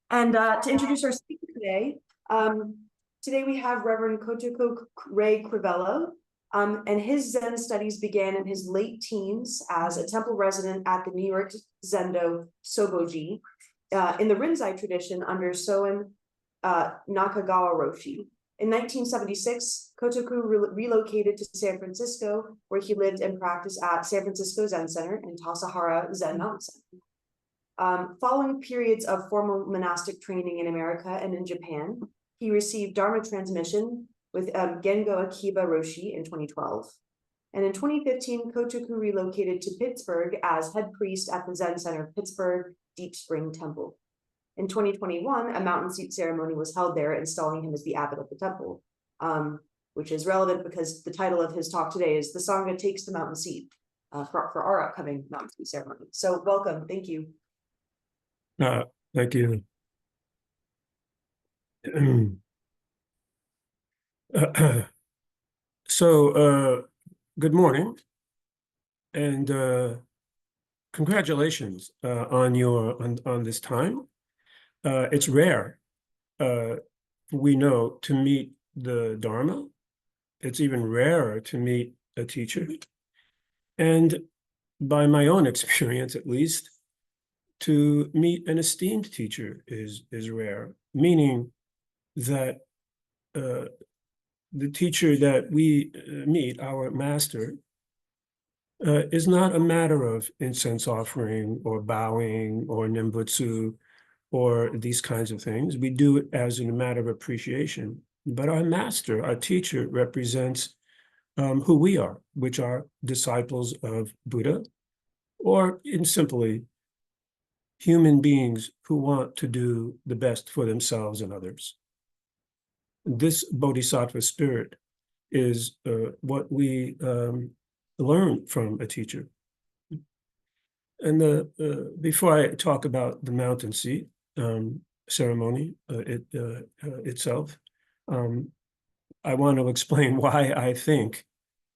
And to introduce our speaker today, today we have Rev Kotoku Ray Crivello, and his Zen studies began in his late teens as a temple resident at the New York Zendo Shobo-ji in the Rinzai tradition under Soen Nakagawa Roshi. In 1976, Kotoku relocated to San Francisco, where he lived and practiced at San Francisco Zen Center and Tassajara Zen Mountain Center. Following periods of formal monastic training in America and in Japan, he received Dharma transmission with Gengo Akiba Roshi in 2012. And in 2015, Kotoku relocated to Pittsburgh as head priest at the Zen Center Pittsburgh Deep Spring Temple. In 2021, a mountain seat ceremony was held there, installing him as the abbot of the temple, which is relevant because the title of his talk today is "The Sangha Takes the Mountain Seat" for our upcoming mountain seat ceremony. So welcome, thank you. Thank you. Good morning, and congratulations on this time. It's rare, we know, to meet the Dharma. It's even rarer to meet a teacher. And by my own experience, at least, to meet an esteemed teacher is rare, meaning that the teacher that we meet, our master, is not a matter of incense offering or bowing or nimbutsu or these kinds of things. We do it as in a matter of appreciation. But our master, our teacher, represents who we are, which are disciples of Buddha, or in simply, human beings who want to do the best for themselves and others. This bodhisattva spirit is what we learn from a teacher. And before I talk about the mountain seat ceremony itself, I want to explain why I think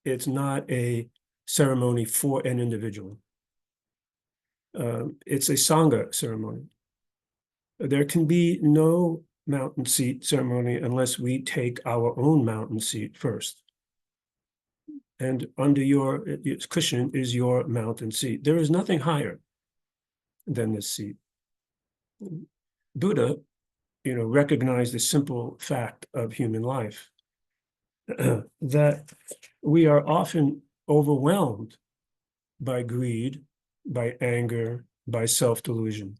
it's not a ceremony for an individual. It's a Sangha ceremony. There can be no mountain seat ceremony unless we take our own mountain seat first. And under your cushion is your mountain seat. There is nothing higher than this seat. Buddha, recognized the simple fact of human life, that we are often overwhelmed by greed, by anger, by self-delusion.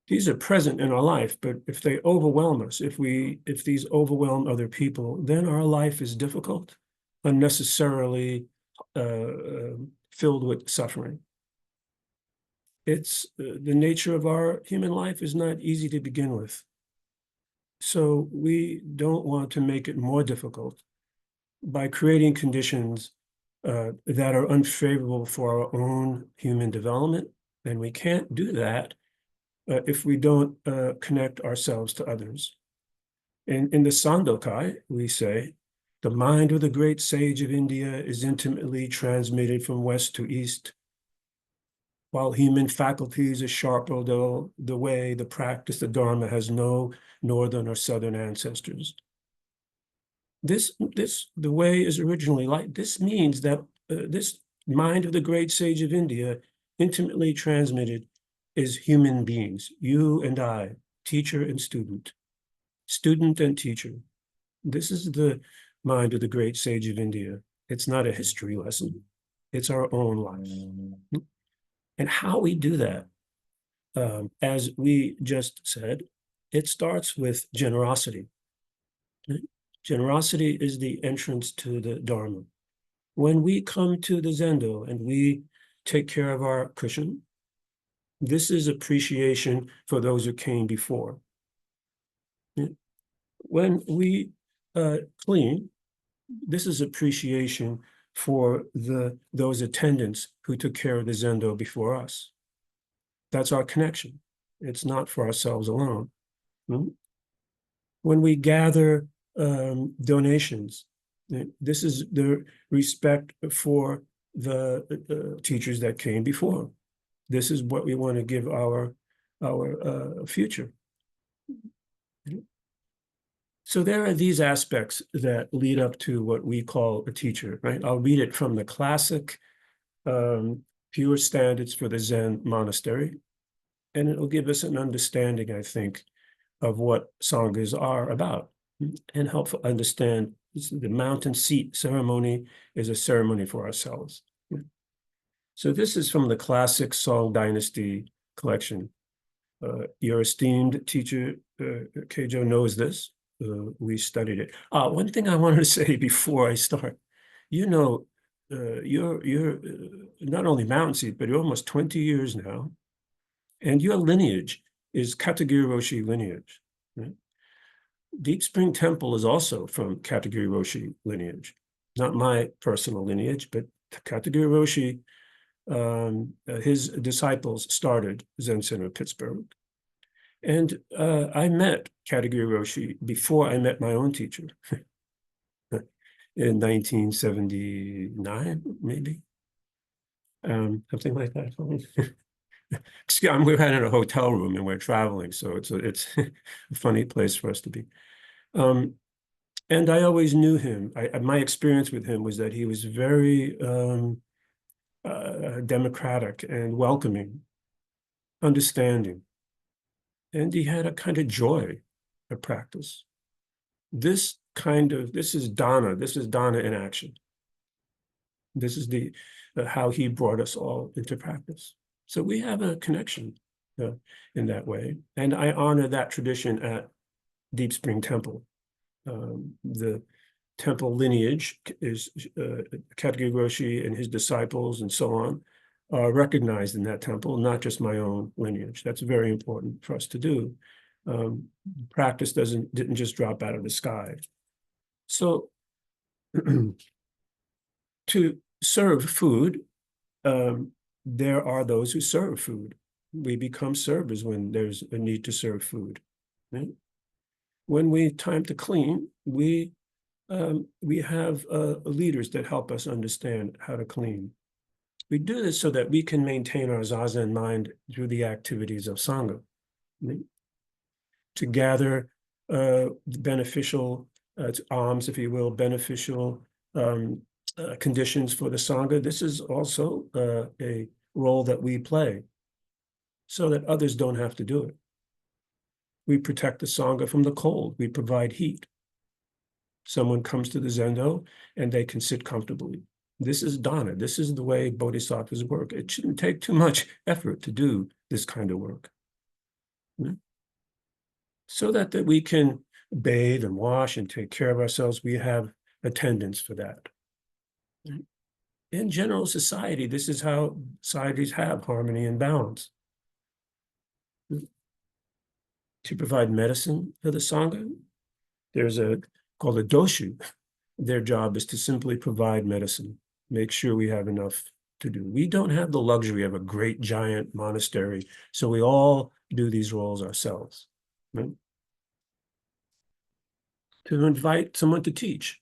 These are present in our life, but if they overwhelm us, if these overwhelm other people, then our life is difficult, unnecessarily filled with suffering. It's the nature of our human life is not easy to begin with. So we don't want to make it more difficult by creating conditions that are unfavorable for our own human development. And we can't do that if we don't connect ourselves to others. In the Sandokai, we say, the mind of the great sage of India is intimately transmitted from west to east, while human faculties are sharp, although the way, the practice, the Dharma has no northern or southern ancestors. The way is originally like, this means that this mind of the great sage of India, intimately transmitted, is human beings, you and I, teacher and student and teacher. This is the mind of the great sage of India. It's not a history lesson. It's our own life. And how we do that, as we just said, it starts with generosity. Generosity is the entrance to the Dharma. When we come to the Zendo and we take care of our cushion, this is appreciation for those who came before. When we clean, this is appreciation for those attendants who took care of the Zendo before us. That's our connection. It's not for ourselves alone. When we gather donations, this is the respect for the teachers that came before. This is what we want to give our our future. So there are these aspects that lead up to what we call a teacher, right? I'll read it from the classic pure standards for the Zen monastery, and it'll give us an understanding, I think, of what Sanghas are about and help understand the mountain seat ceremony is a ceremony for ourselves. So this is from the classic Song Dynasty collection. Your esteemed teacher, Keijo, knows this. We studied it. One thing I wanted to say before I start, you know, you're not only mountain seat, but you're almost 20 years now, and your lineage is Katagiri Roshi lineage. Right? Deep Spring Temple is also from Katagiri Roshi lineage, not my personal lineage, but Katagiri Roshi. His disciples started Zen Center Pittsburgh. And I met Katagiri Roshi before I met my own teacher in 1979, maybe. Something like that. We're in a hotel room and we're traveling, so it's a funny place for us to be. And I always knew him. My experience with him was that he was very democratic and welcoming, understanding. And he had a kind of joy of practice. This is Dana in action. This is how he brought us all into practice. So we have a connection in that way. And I honor that tradition at Deep Spring Temple. The temple lineage is Katagiri Roshi and his disciples and so on are recognized in that temple, not just my own lineage. That's very important for us to do. Practice didn't just drop out of the sky. So to serve food, there are those who serve food. We become servers when there's a need to serve food. Right? When we time to clean, we have leaders that help us understand how to clean. We do this so that we can maintain our Zazen mind through the activities of Sangha. Right? To gather beneficial alms, if you will, beneficial conditions for the Sangha. This is also a role that we play so that others don't have to do it. We protect the Sangha from the cold. We provide heat. Someone comes to the Zendo and they can sit comfortably. This is Dana. This is the way bodhisattvas work. It shouldn't take too much effort to do this kind of work. Right? So that we can bathe and wash and take care of ourselves, we have attendants for that. Right? In general society, this is how societies have harmony and balance. To provide medicine for the Sangha, there's called a doshu. Their job is to simply provide medicine, make sure we have enough to do. We don't have the luxury of a great giant monastery, so we all do these roles ourselves. Right? To invite someone to teach.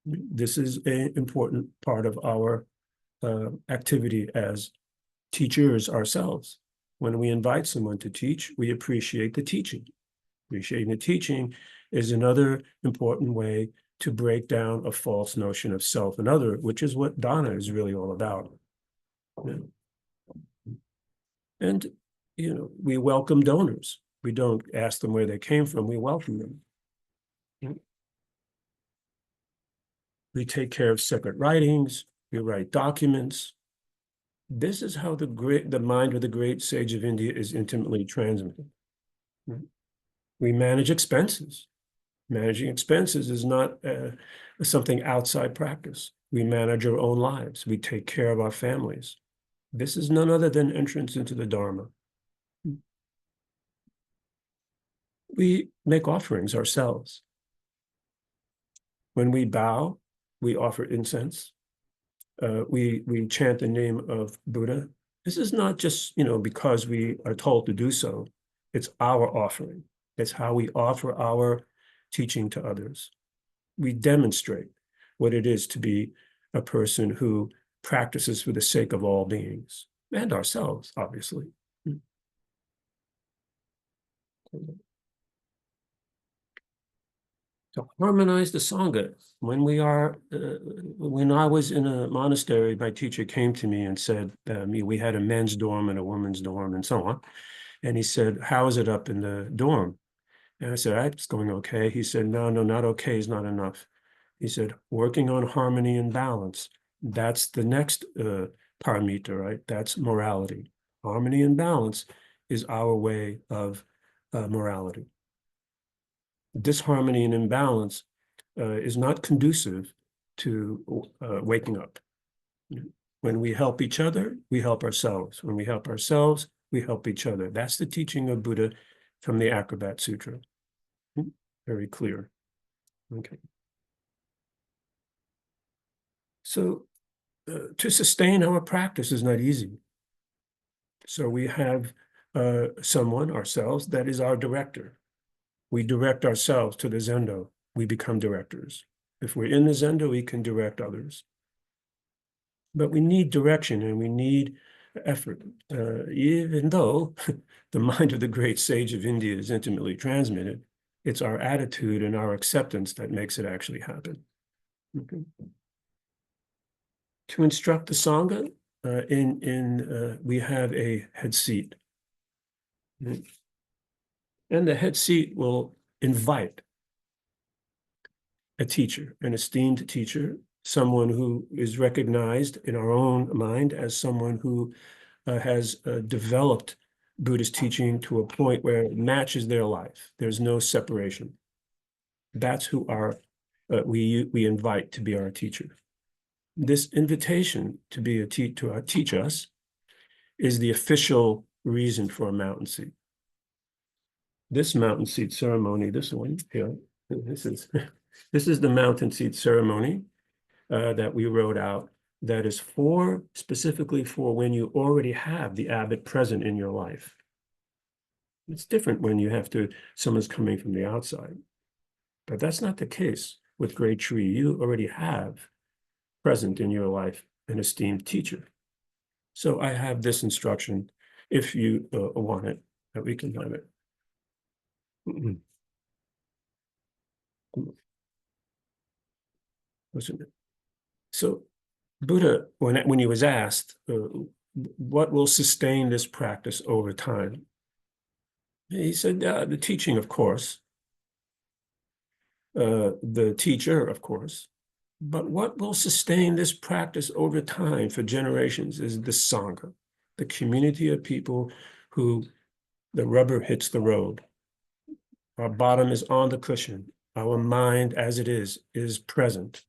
This is an important part of our activity as teachers ourselves. When we invite someone to teach, we appreciate the teaching. Appreciating the teaching is another important way to break down a false notion of self and other, which is what Dana is really all about. And, we welcome donors. We don't ask them where they came from, we welcome them. We take care of separate writings, we write documents. This is how the mind of the great sage of India is intimately transmitted. We manage expenses. Managing expenses is not something outside practice. We manage our own lives. We take care of our families. This is none other than entrance into the Dharma. We make offerings ourselves. When we bow, we offer incense. We chant the name of Buddha. This is not just, because we are told to do so. It's our offering. It's how we offer our teaching to others. We demonstrate what it is to be a person who practices for the sake of all beings and ourselves, obviously. To harmonize the Sangha. When I was in a monastery, my teacher came to me and said, we had a men's dorm and a woman's dorm and so on. And he said, how is it up in the dorm? And I said, it's going okay. He said, no, not okay is not enough. He said, working on harmony and balance. That's the next paramita, right? That's morality. Harmony and balance is our way of morality. Disharmony and imbalance is not conducive to waking up. When we help each other, we help ourselves. When we help ourselves, we help each other. That's the teaching of Buddha from the Acrobat Sutra. Very clear. Okay. So to sustain our practice is not easy. So we have someone, ourselves, that is our director. We direct ourselves to the Zendo. We become directors. If we're in the Zendo, we can direct others. But we need direction and we need effort. Even though the mind of the great sage of India is intimately transmitted, it's our attitude and our acceptance that makes it actually happen. Okay. To instruct the Sangha, we have a head seat. And the head seat will invite a teacher, an esteemed teacher, someone who is recognized in our own mind as someone who has developed Buddhist teaching to a point where it matches their life. There's no separation. That's who we invite to be our teacher. This invitation to be teach us is the official reason for a mountain seat. This mountain seat ceremony, this one here, this is the mountain seat ceremony that we wrote out that is specifically for when you already have the abbot present in your life. It's different when someone's coming from the outside, but that's not the case with Great Tree. You already have present in your life an esteemed teacher. So I have this instruction, if you want it, that we can have it. So Buddha, when he was asked, what will sustain this practice over time? He said, the teaching, of course, the teacher, of course, but what will sustain this practice over time for generations is the Sangha, the community of people who the rubber hits the road. Our bottom is on the cushion. Our mind, as it is present.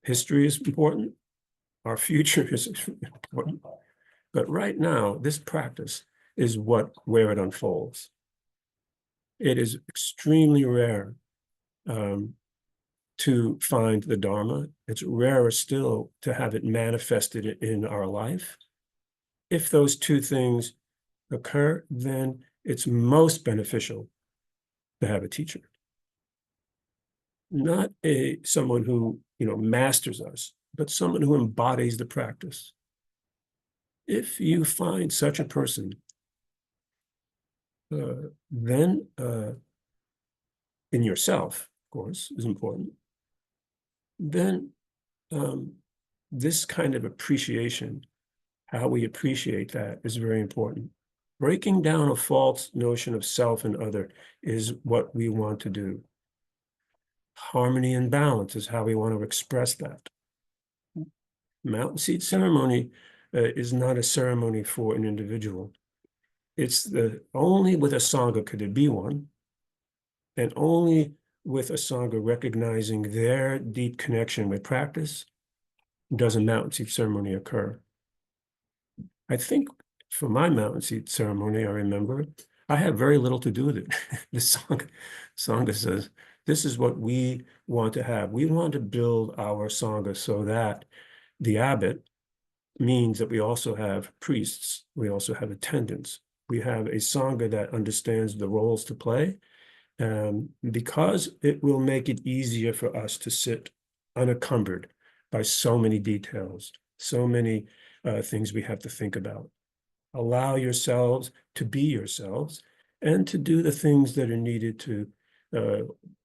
History is important. Our future is important. But right now, this practice is where it unfolds. It is extremely rare to find the Dharma. It's rarer still to have it manifested in our life. If those two things occur, then it's most beneficial to have a teacher. Not someone who masters us, but someone who embodies the practice. If you find such a person, then in yourself, of course, is important, then this kind of appreciation, how we appreciate that, is very important. Breaking down a false notion of self and other is what we want to do. Harmony and balance is how we want to express that. Mountain seat ceremony is not a ceremony for an individual. It's only with a Sangha could it be one, and only with a Sangha recognizing their deep connection with practice does a mountain seat ceremony occur. I think for my mountain seat ceremony, I remember, I have very little to do with it. The Sangha says, this is what we want to have. We want to build our Sangha so that the abbot means that we also have priests, we also have attendants. We have a Sangha that understands the roles to play, because it will make it easier for us to sit unencumbered by so many details, so many things we have to think about. Allow yourselves to be yourselves and to do the things that are needed to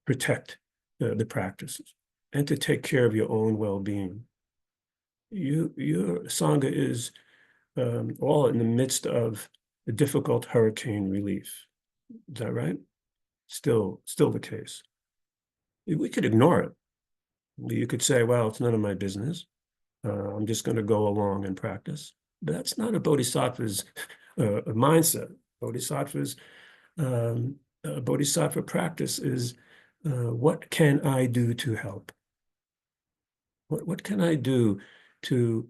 protect the practices and to take care of your own well-being. Your Sangha is all in the midst of a difficult hurricane relief. Is that right? Still the case. We could ignore it. You could say, well, it's none of my business. I'm just going to go along and practice. But that's not a bodhisattva's mindset. Bodhisattva practice is, what can I do to help? What can I do to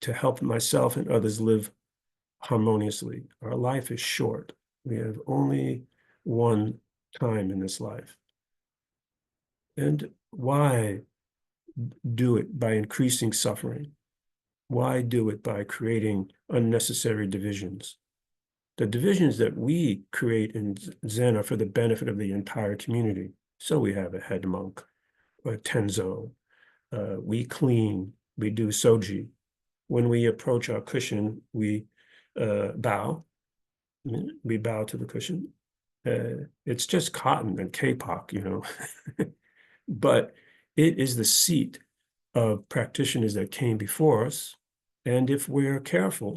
help myself and others live harmoniously? Our life is short. We have only one time in this life. And why do it by increasing suffering? Why do it by creating unnecessary divisions? The divisions that we create in Zen are for the benefit of the entire community. So we have a head monk, a tenzo, we clean, we do soji. When we approach our cushion, we bow. We bow to the cushion. It's just cotton and kapok, you know. But it is the seat of practitioners that came before us. And if we're careful,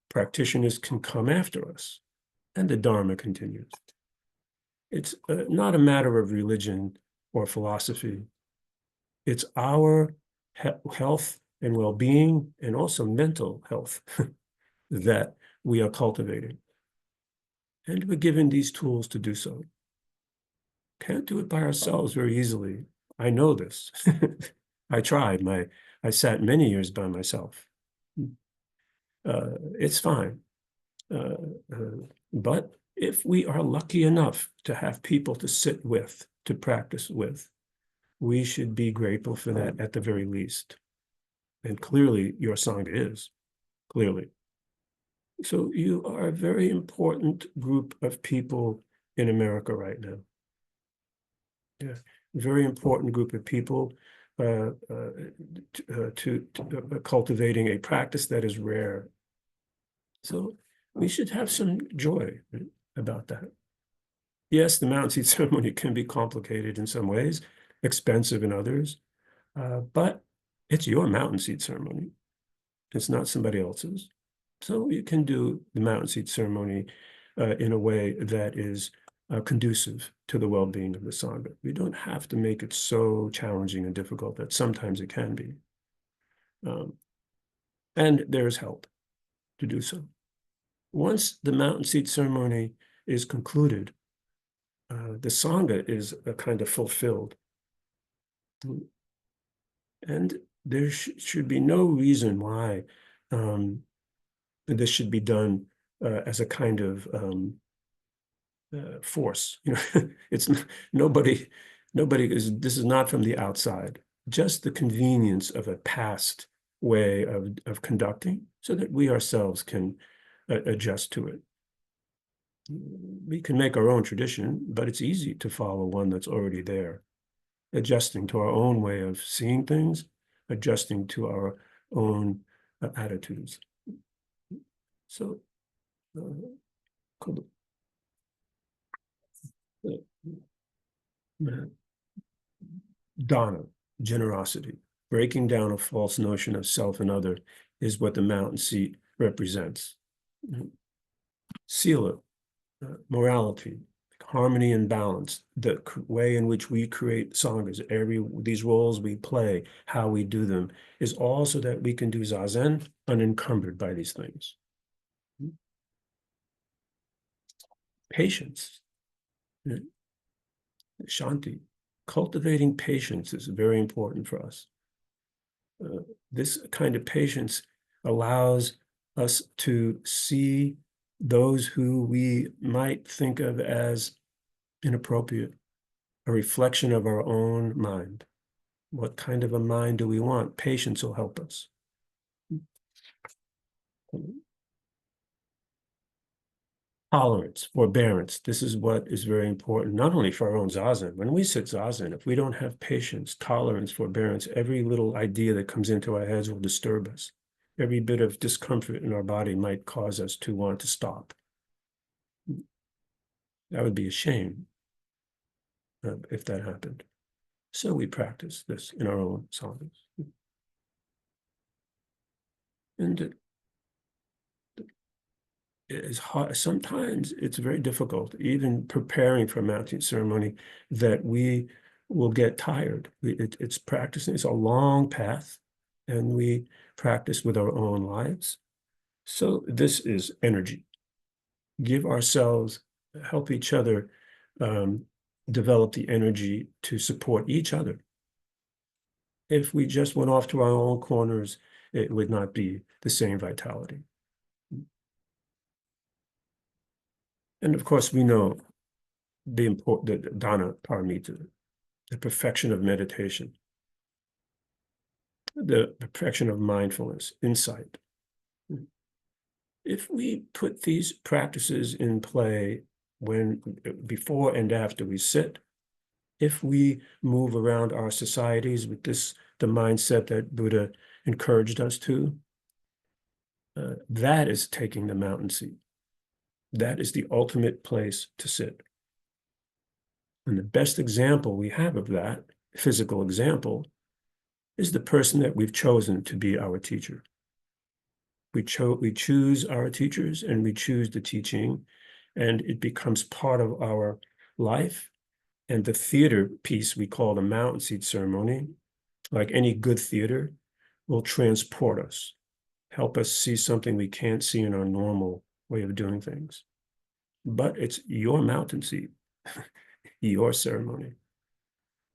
practitioners can come after us, and the Dharma continues. It's not a matter of religion or philosophy. It's our health and well-being, and also mental health that we are cultivating. And we're given these tools to do so. Can't do it by ourselves very easily. I know this. I tried. I sat many years by myself. It's fine. But if we are lucky enough to have people to sit with, to practice with, we should be grateful for that at the very least. And clearly your Sangha is, clearly. So you are a very important group of people in America right now. Yeah, very important group of people to cultivating a practice that is rare. So we should have some joy about that. Yes, the mountain seat ceremony can be complicated in some ways, expensive in others, but it's your mountain seat ceremony. It's not somebody else's. So you can do the mountain seat ceremony in a way that is conducive to the well-being of the Sangha. We don't have to make it so challenging and difficult that sometimes it can be. And there's help to do so. Once the mountain seat ceremony is concluded, the Sangha is kind of fulfilled. And there should be no reason why this should be done as a kind of force. You know, it's nobody is. This is not from the outside. Just the convenience of a past way of conducting, so that we ourselves can adjust to it. We can make our own tradition, but it's easy to follow one that's already there. Adjusting to our own way of seeing things, adjusting to our own attitudes. So, dana, generosity, breaking down a false notion of self and other is what the mountain seat represents. Sila, morality, harmony and balance, the way in which we create sanghas, these roles we play, how we do them, is all so that we can do zazen unencumbered by these things. Patience, shanti, cultivating patience is very important for us. This kind of patience allows us to see those who we might think of as inappropriate, a reflection of our own mind. What kind of a mind do we want? Patience will help us. Tolerance, forbearance. This is what is very important, not only for our own zazen. When we sit zazen, if we don't have patience, tolerance, forbearance, every little idea that comes into our heads will disturb us. Every bit of discomfort in our body might cause us to want to stop. That would be a shame if that happened. So we practice this in our own sanghas. And it is hard. Sometimes it's very difficult, even preparing for a mounting ceremony, that we will get tired. It's practicing. It's a long path, and we practice with our own lives. So this is energy. Give ourselves, help each other develop the energy to support each other. If we just went off to our own corners, it would not be the same vitality. And of course, we know the dana paramita, the perfection of meditation, the perfection of mindfulness, insight. If we put these practices in play before and after we sit, if we move around our societies with the mindset that Buddha encouraged us to, that is taking the mountain seat. That is the ultimate place to sit. And the best example we have of that, physical example, is the person that we've chosen to be our teacher. We choose our teachers, and we choose the teaching, and it becomes part of our life. And the theater piece we call the mountain seat ceremony, like any good theater, will transport us, help us see something we can't see in our normal way of doing things. But it's your mountain seat, your ceremony.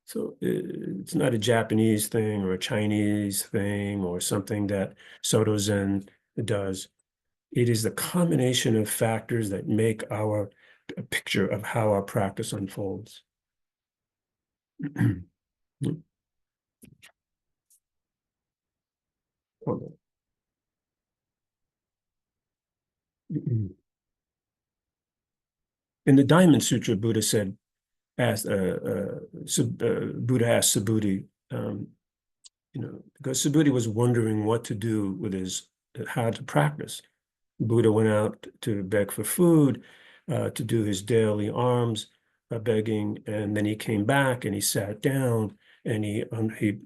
So it's not a Japanese thing or a Chinese thing or something that Soto Zen does. It is the combination of factors that make a picture of how our practice unfolds. In the Diamond Sutra, Buddha said, Buddha asked Subhuti, because Subhuti was wondering what to do with how to practice. Buddha went out to beg for food, to do his daily alms begging, and then he came back and he sat down and he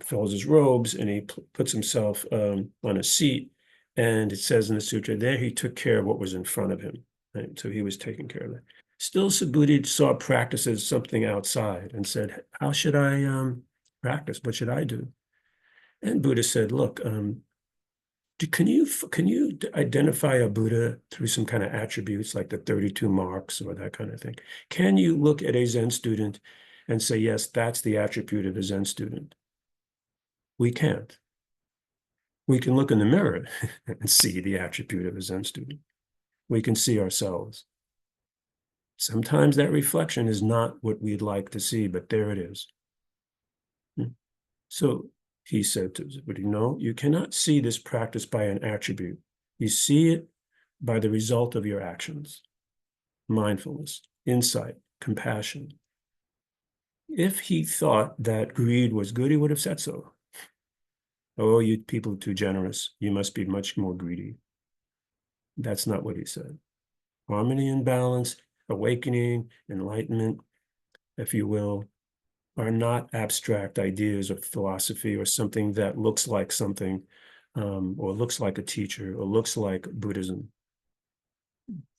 folds his robes and he puts himself on a seat. And it says in the sutra there he took care of what was in front of him. Right? So he was taking care of that. Still, Subhuti saw practice as something outside and said, how should I practice? What should I do? And Buddha said, look, can you identify a Buddha through some kind of attributes like the 32 marks or that kind of thing? Can you look at a Zen student and say, yes, that's the attribute of a Zen student? We can't. We can look in the mirror and see the attribute of a Zen student. We can see ourselves. Sometimes that reflection is not what we'd like to see, but there it is. So he said to Subhuti, no, you cannot see this practice by an attribute. You see it by the result of your actions. Mindfulness, insight, compassion. If he thought that greed was good, he would have said so. Oh, you people are too generous. You must be much more greedy. That's not what he said. Harmony and balance, awakening, enlightenment, if you will, are not abstract ideas or philosophy or something that looks like something, or looks like a teacher or looks like Buddhism.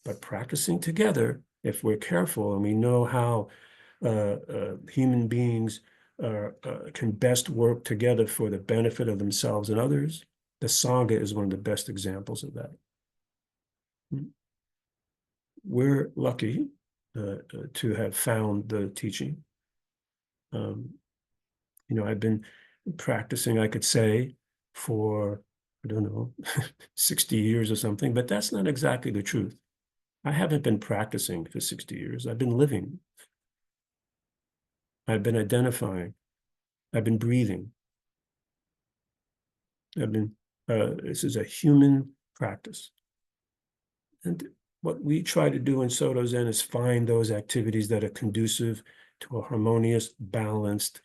But practicing together, if we're careful and we know how human beings can best work together for the benefit of themselves and others, the Sangha is one of the best examples of that. We're lucky to have found the teaching. I've been practicing, I could say, for, I don't know, 60 years or something, but that's not exactly the truth. I haven't been practicing for 60 years. I've been living. I've been identifying. I've been breathing. This is a human practice. And what we try to do in Soto Zen is find those activities that are conducive to a harmonious, balanced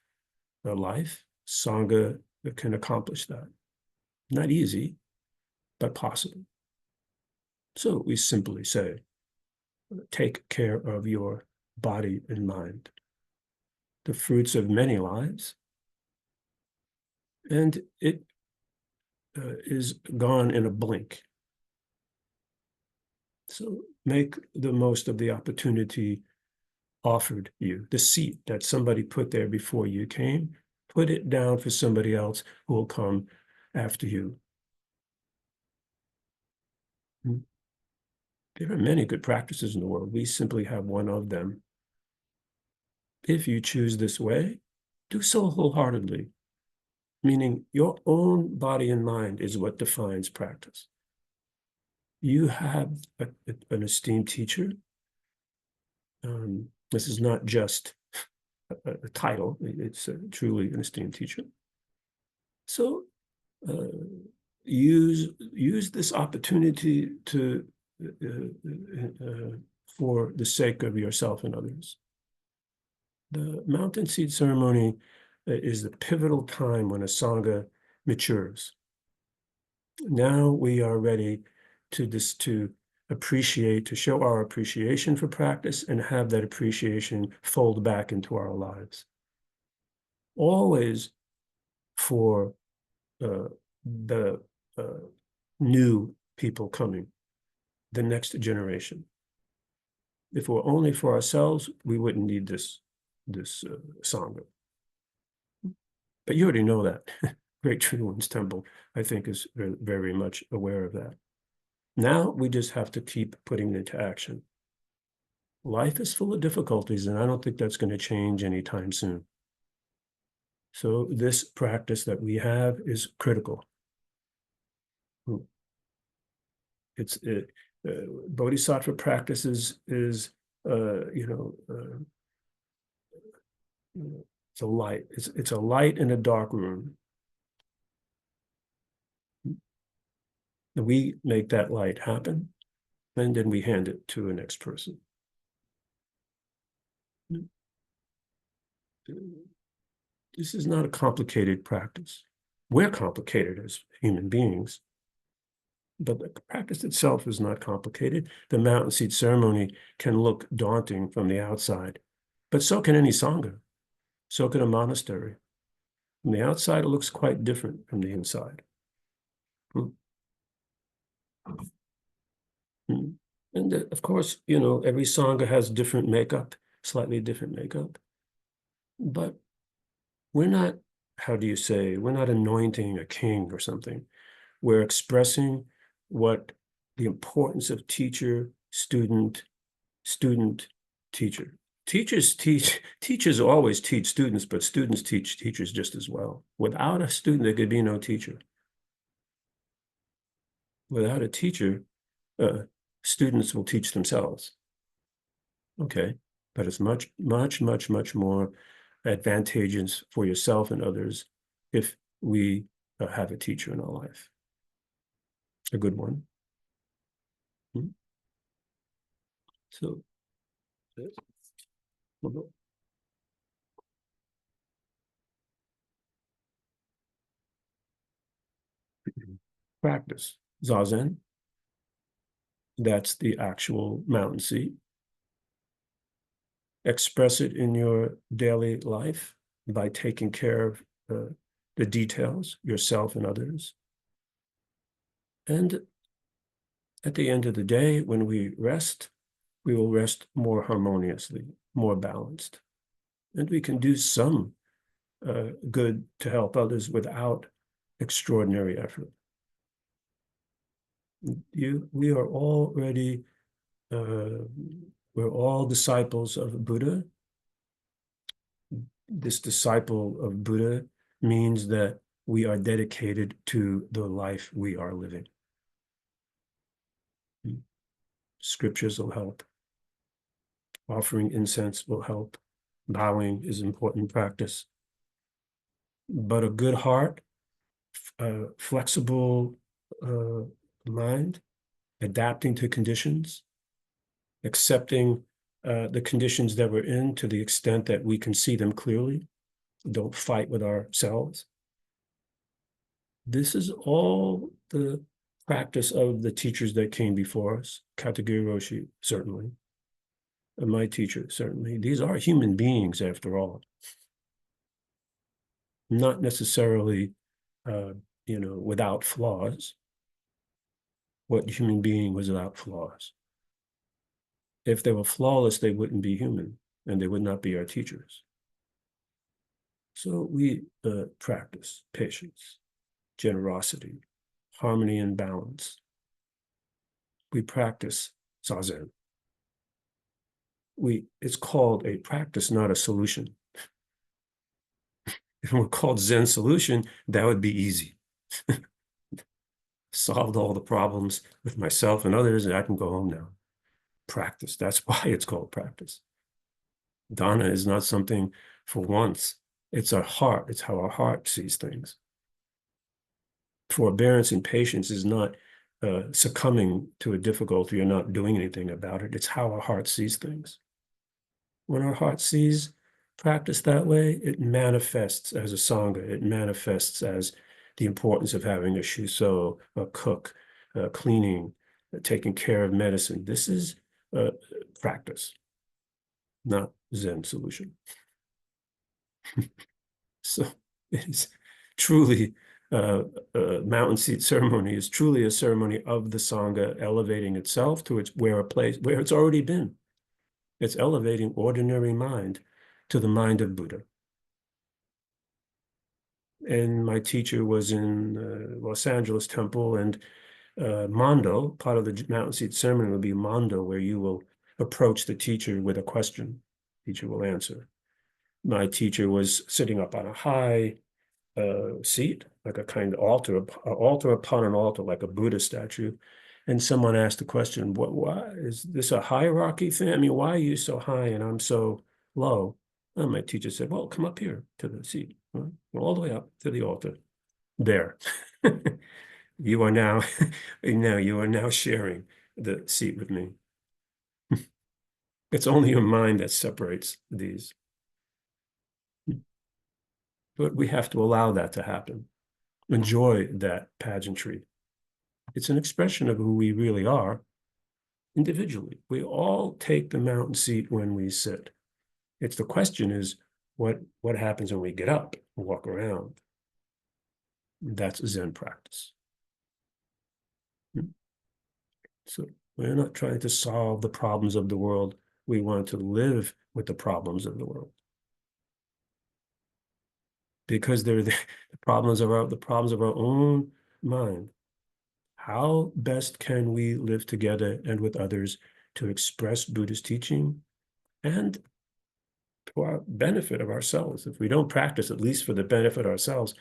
life. Sangha can accomplish that. Not easy, but possible. So we simply say, take care of your body and mind, the fruits of many lives, and it is gone in a blink. So make the most of the opportunity offered you, the seat that somebody put there before you came, put it down for somebody else who will come after you. There are many good practices in the world. We simply have one of them. If you choose this way, do so wholeheartedly, meaning your own body and mind is what defines practice. You have an esteemed teacher. This is not just a title, it's truly an esteemed teacher. So use this opportunity to for the sake of yourself and others. The mountain seed ceremony is the pivotal time when a Sangha matures. Now we are ready to appreciate, to show our appreciation for practice and have that appreciation fold back into our lives. Always for the new people coming, the next generation. If it were only for ourselves, we wouldn't need this Sangha. But you already know that. Great True One's Temple, I think, is very, very much aware of that. Now we just have to keep putting it into action. Life is full of difficulties, and I don't think that's going to change anytime soon. So this practice that we have is critical. Bodhisattva practice is it's a light. It's a light in a dark room. We make that light happen, and then we hand it to the next person. This is not a complicated practice. We're complicated as human beings, but the practice itself is not complicated. The mountain seed ceremony can look daunting from the outside, but so can any Sangha, so can a monastery. From the outside, it looks quite different from the inside. And of course, every Sangha has different makeup, slightly different makeup. But we're not, we're not anointing a king or something. We're expressing what the importance of teacher, student, teacher. Teachers always teach students, but students teach teachers just as well. Without a student, there could be no teacher. Without a teacher, students will teach themselves. Okay, but it's much, much, much, much more advantageous for yourself and others if we have a teacher in our life, a good one. So, practice Zazen. That's the actual mountain seat. Express it in your daily life by taking care of the details, yourself and others. And at the end of the day, when we rest, we will rest more harmoniously, more balanced. And we can do some good to help others without extraordinary effort. We are already, we're all disciples of Buddha. This disciple of Buddha means that we are dedicated to the life we are living. Scriptures will help. Offering incense will help. Bowing is important practice. But a good heart, flexible mind, adapting to conditions, accepting the conditions that we're in to the extent that we can see them clearly, don't fight with ourselves. This is all the practice of the teachers that came before us, Akiba Roshi, certainly. my teacher, certainly. These are human beings, after all. Not necessarily, without flaws. What human being was without flaws? If they were flawless, they wouldn't be human, and they would not be our teachers. So we practice patience, generosity, harmony and balance. We practice Zazen. It's called a practice, not a solution. If it were called Zen solution, that would be easy. Solved all the problems with myself and others, and I can go home now. Practice, that's why it's called practice. Dana is not something for once. It's our heart. It's how our heart sees things. Forbearance and patience is not succumbing to a difficulty or not doing anything about it. It's how our heart sees things. When our heart sees practice that way, it manifests as a Sangha. It manifests as the importance of having a shuso, a cook, cleaning, taking care of medicine. This is practice, not Zen solution. So it is truly, mountain seat ceremony is truly a ceremony of the Sangha elevating itself to where it's already been. It's elevating ordinary mind to the mind of Buddha. And my teacher was in Los Angeles Temple, and Mondo, part of the mountain seat ceremony will be Mondo, where you will approach the teacher with a question. Teacher will answer. My teacher was sitting up on a high seat, like a kind of altar upon an altar, like a Buddha statue. And someone asked the question, why is this a hierarchy thing? I mean, why are you so high and I'm so low? And my teacher said, well, come up here to the seat, all the way up to the altar. There. You are now, you are now sharing the seat with me. It's only your mind that separates these. But we have to allow that to happen. Enjoy that pageantry. It's an expression of who we really are individually. We all take the mountain seat when we sit. The question is, what happens when we get up and walk around? That's Zen practice. So we're not trying to solve the problems of the world. We want to live with the problems of the world. Because they're the problems of our own mind. How best can we live together and with others to express Buddha's teaching and for our benefit of ourselves? If we don't practice, at least for the benefit of ourselves,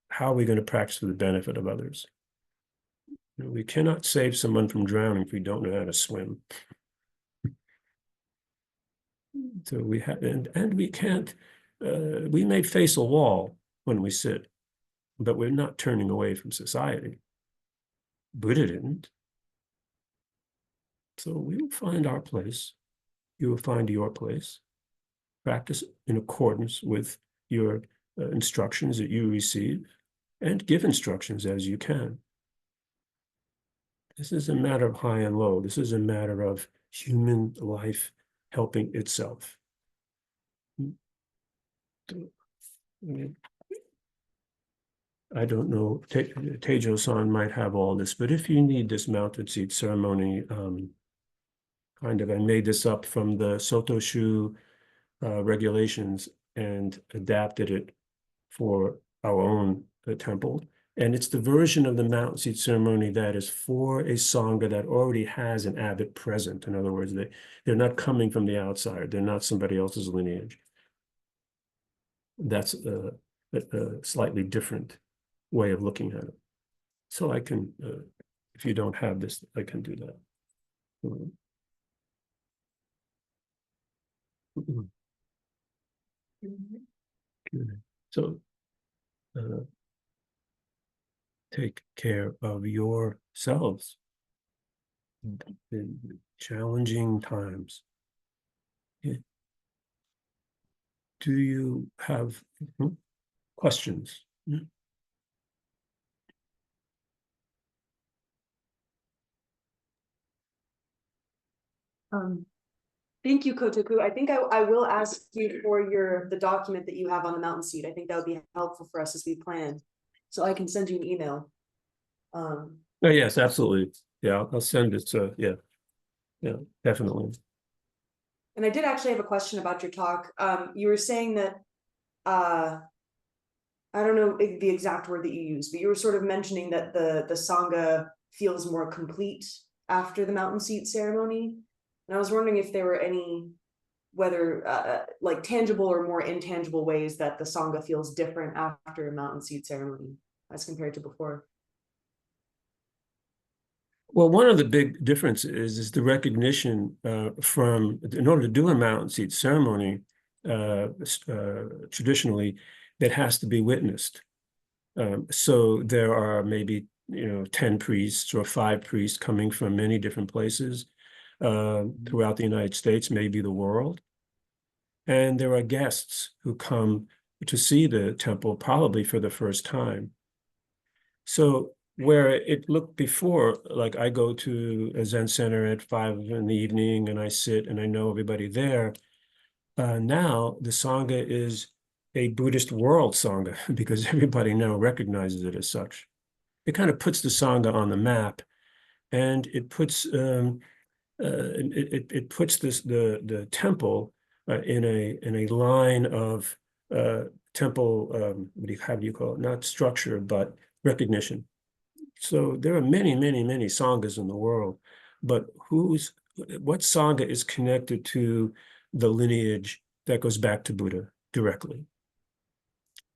how are we going to practice for the benefit of others? We cannot save someone from drowning if we don't know how to swim. So we have, and we can't, we may face a wall when we sit, but we're not turning away from society. Buddha didn't. So we will find our place. You will find your place. Practice in accordance with your instructions that you receive, and give instructions as you can. This is a matter of high and low. This is a matter of human life helping itself. I don't know, Teijo-san might have all this, but if you need this mountain seat ceremony, I made this up from the Soto Shu regulations and adapted it for our own temple. And it's the version of the mountain seat ceremony that is for a Sangha that already has an abbot present. In other words, they're not coming from the outside. They're not somebody else's lineage. That's a slightly different way of looking at it. So I can, if you don't have this, I can do that. So take care of yourselves in challenging times. Do you have questions? Thank you, Kotoku. I think I will ask you for the document that you have on the mountain seat. I think that would be helpful for us as we plan. So I can send you an email. Oh, yes, absolutely. Yeah, I'll send it. So yeah, definitely. And I did actually have a question about your talk. You were saying that I don't know the exact word that you used, but you were sort of mentioning that the Sangha feels more complete after the mountain seat ceremony. And I was wondering if there were any, whether like tangible or more intangible ways that the Sangha feels different after a mountain seat ceremony as compared to before. Well, one of the big differences is the recognition in order to do a mountain seat ceremony, traditionally, that has to be witnessed. So there are maybe 10 priests or 5 priests coming from many different places throughout the United States, maybe the world. And there are guests who come to see the temple probably for the first time. So where it looked before, like I go to a Zen Center at 5 in the evening and I sit and I know everybody there. Now the Sangha is a Buddhist world Sangha because everybody now recognizes it as such. It kind of puts the Sangha on the map, and it puts it puts the temple in a line of temple. How do you call it? Not structure, but recognition. So there are many, many, many Sanghas in the world, but what Sangha is connected to the lineage that goes back to Buddha directly?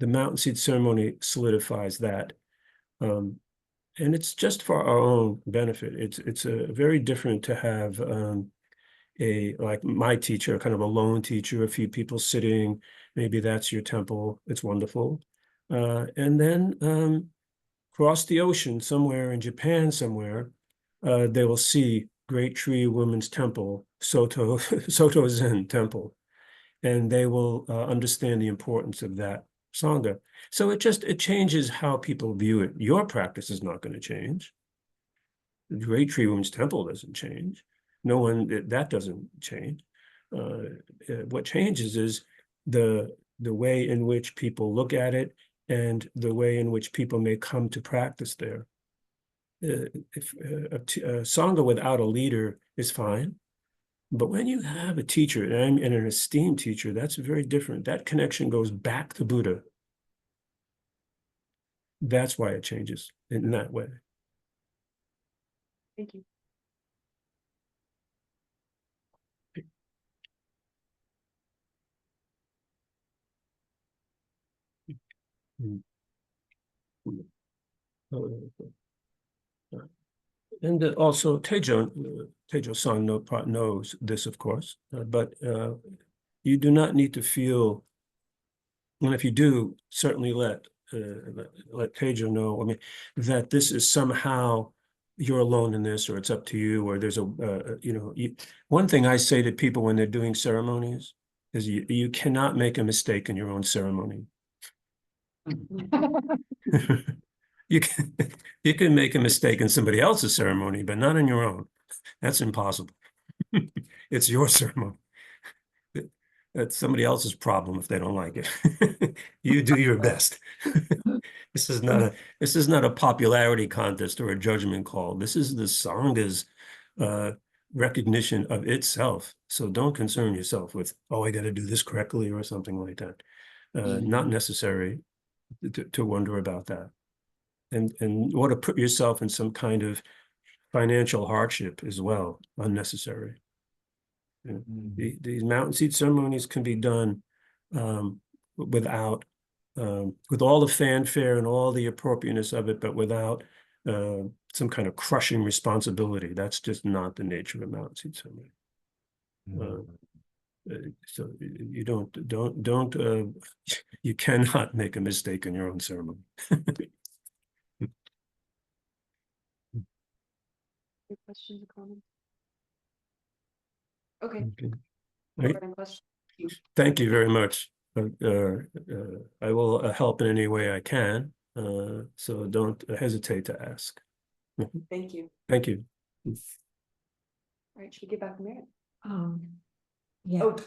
The mountain seat ceremony solidifies that. And it's just for our own benefit. It's very different to have like my teacher, kind of a lone teacher, a few people sitting, maybe that's your temple, it's wonderful. And then across the ocean, somewhere in Japan, somewhere, they will see Great Tree Women's Temple, Soto Zen Temple, and they will understand the importance of that Sangha. So it changes how people view it. Your practice is not going to change. The Great Tree Women's Temple doesn't change. That doesn't change. What changes is the way in which people look at it and the way in which people may come to practice there. If a Sangha without a leader is fine, but when you have a teacher and an esteemed teacher, that's very different. That connection goes back to Buddha. That's why it changes in that way. Thank you. And also Tejo-san knows this, of course, but you do not need to feel, and if you do, certainly let Tejo know, I mean, that this is somehow you're alone in this, or it's up to you, or there's one thing I say to people when they're doing ceremonies is you cannot make a mistake in your own ceremony. You can make a mistake in somebody else's ceremony, but not in your own. That's impossible. It's your ceremony. That's somebody else's problem if they don't like it. You do your best. This is not a popularity contest or a judgment call. This is the Sangha's recognition of itself. So don't concern yourself with, oh, I got to do this correctly or something like that. Not necessary to wonder about that. And or to put yourself in some kind of financial hardship as well, unnecessary. These mountain seat ceremonies can be done without, with all the fanfare and all the appropriateness of it, but without some kind of crushing responsibility. That's just not the nature of a mountain seat ceremony. So you don't you cannot make a mistake in your own ceremony. Any questions or comments? Okay. Right. Thank you very much. I will help in any way I can. So don't hesitate to ask. Thank you. Thank you. All right, should we get back to Merit? Yeah. Oh, and